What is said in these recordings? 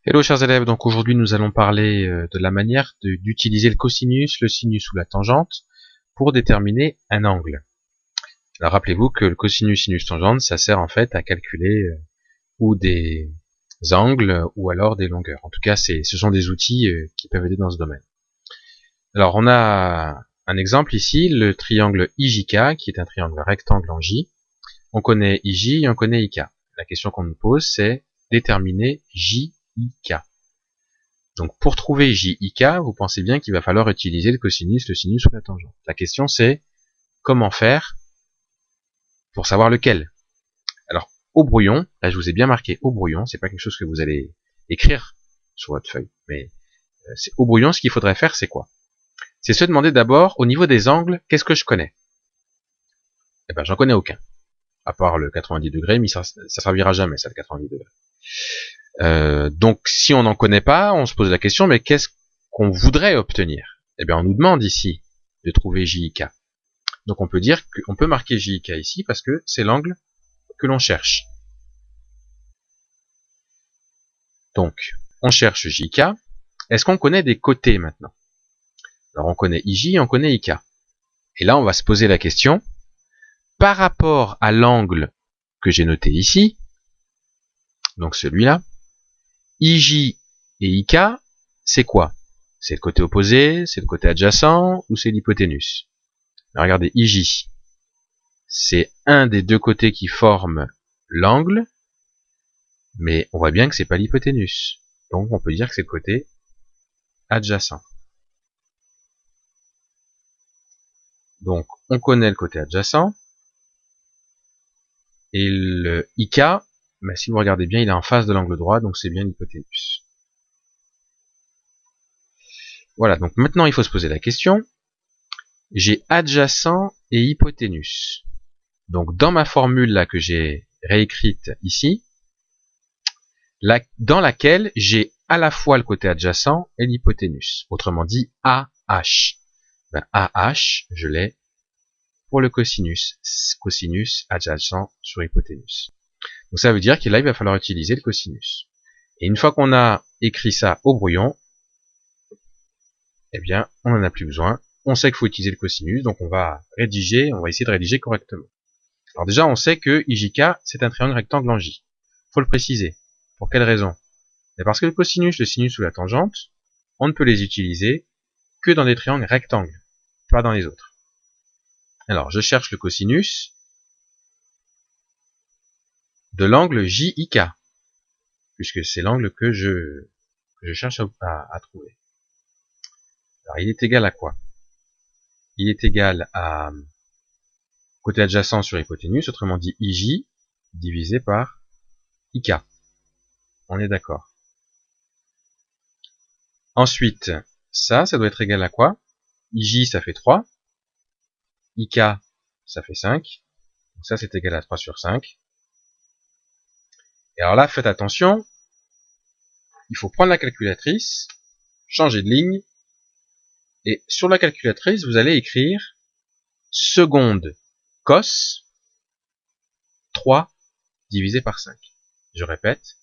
Hello chers élèves, donc aujourd'hui nous allons parler de la manière d'utiliser le cosinus, le sinus ou la tangente pour déterminer un angle. Alors rappelez-vous que le cosinus, sinus, tangente, ça sert en fait à calculer ou des angles ou alors des longueurs. En tout cas, ce sont des outils qui peuvent aider dans ce domaine. Alors on a un exemple ici, le triangle IJK, qui est un triangle rectangle en J. On connaît IJ et on connaît IK. La question qu'on nous pose, c'est déterminer JIK. Donc pour trouver JIK, vous pensez bien qu'il va falloir utiliser le cosinus, le sinus ou la tangente. La question c'est comment faire pour savoir lequel. Alors au brouillon, là je vous ai bien marqué au brouillon, c'est pas quelque chose que vous allez écrire sur votre feuille, mais c'est au brouillon, ce qu'il faudrait faire c'est quoi? C'est se demander d'abord au niveau des angles, qu'est-ce que je connais? Eh ben j'en connais aucun, à part le 90 degrés, mais ça servira jamais ça le 90 degrés. Donc si on n'en connaît pas, on se pose la question, mais qu'est-ce qu'on voudrait obtenir? Eh bien on nous demande ici de trouver JIK. Donc on peut dire qu'on peut marquer JIK ici parce que c'est l'angle que l'on cherche. Donc on cherche JIK. Est-ce qu'on connaît des côtés maintenant? Alors on connaît IJ et on connaît IK. Et là on va se poser la question, par rapport à l'angle que j'ai noté ici, donc celui-là, IJ et IK, c'est quoi? C'est le côté opposé, c'est le côté adjacent ou c'est l'hypoténuse? Regardez, IJ, c'est un des deux côtés qui forment l'angle, mais on voit bien que c'est pas l'hypoténuse. Donc on peut dire que c'est le côté adjacent. Donc on connaît le côté adjacent. Et le IK, mais si vous regardez bien, il est en face de l'angle droit, donc c'est bien l'hypoténuse. Voilà, donc maintenant il faut se poser la question. J'ai adjacent et hypoténuse. Donc dans ma formule là que j'ai réécrite ici, dans laquelle j'ai à la fois le côté adjacent et l'hypoténuse. Autrement dit AH. Ben, AH, je l'ai pour le cosinus. Cosinus adjacent sur hypoténuse. Donc ça veut dire que là il va falloir utiliser le cosinus. Et une fois qu'on a écrit ça au brouillon, eh bien on n'en a plus besoin. On sait qu'il faut utiliser le cosinus, donc on va essayer de rédiger correctement. Alors déjà on sait que IJK c'est un triangle rectangle en J. Faut le préciser. Pour quelle raison? Parce que le cosinus, le sinus ou la tangente, on ne peut les utiliser que dans des triangles rectangles, pas dans les autres. Alors, je cherche le cosinus de l'angle JIK, puisque c'est l'angle que je cherche à trouver. Alors, il est égal à quoi? Il est égal à côté adjacent sur hypoténuse, autrement dit IJ divisé par IK. On est d'accord. Ensuite, ça doit être égal à quoi? IJ, ça fait 3. IK, ça fait 5. Donc ça, c'est égal à 3 sur 5. Et alors là, faites attention. Il faut prendre la calculatrice, changer de ligne. Et sur la calculatrice, vous allez écrire seconde cos 3 divisé par 5. Je répète,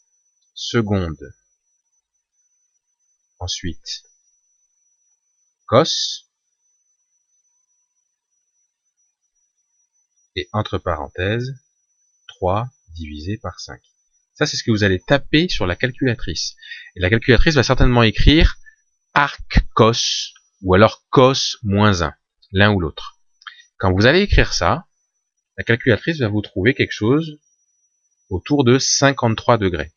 seconde, ensuite cos, et entre parenthèses, 3 divisé par 5. Ça, c'est ce que vous allez taper sur la calculatrice. Et la calculatrice va certainement écrire arc cos, ou alors cos moins 1, l'un ou l'autre. Quand vous allez écrire ça, la calculatrice va vous trouver quelque chose autour de 53 degrés.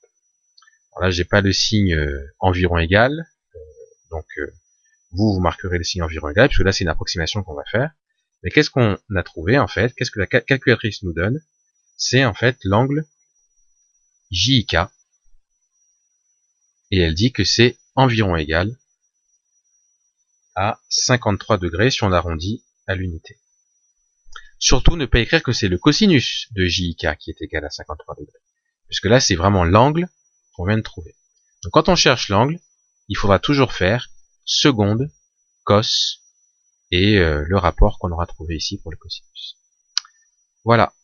Alors là, j'ai pas le signe environ égal, donc vous marquerez le signe environ égal, puisque là, c'est une approximation qu'on va faire. Mais qu'est-ce qu'on a trouvé, en fait? Qu'est-ce que la calculatrice nous donne? C'est, en fait, l'angle JIK, et elle dit que c'est environ égal à 53 degrés si on arrondit à l'unité. Surtout, ne pas écrire que c'est le cosinus de JIK qui est égal à 53 degrés, puisque là, c'est vraiment l'angle qu'on vient de trouver. Donc, quand on cherche l'angle, il faudra toujours faire seconde, cos, et le rapport qu'on aura trouvé ici pour le cosinus. Voilà.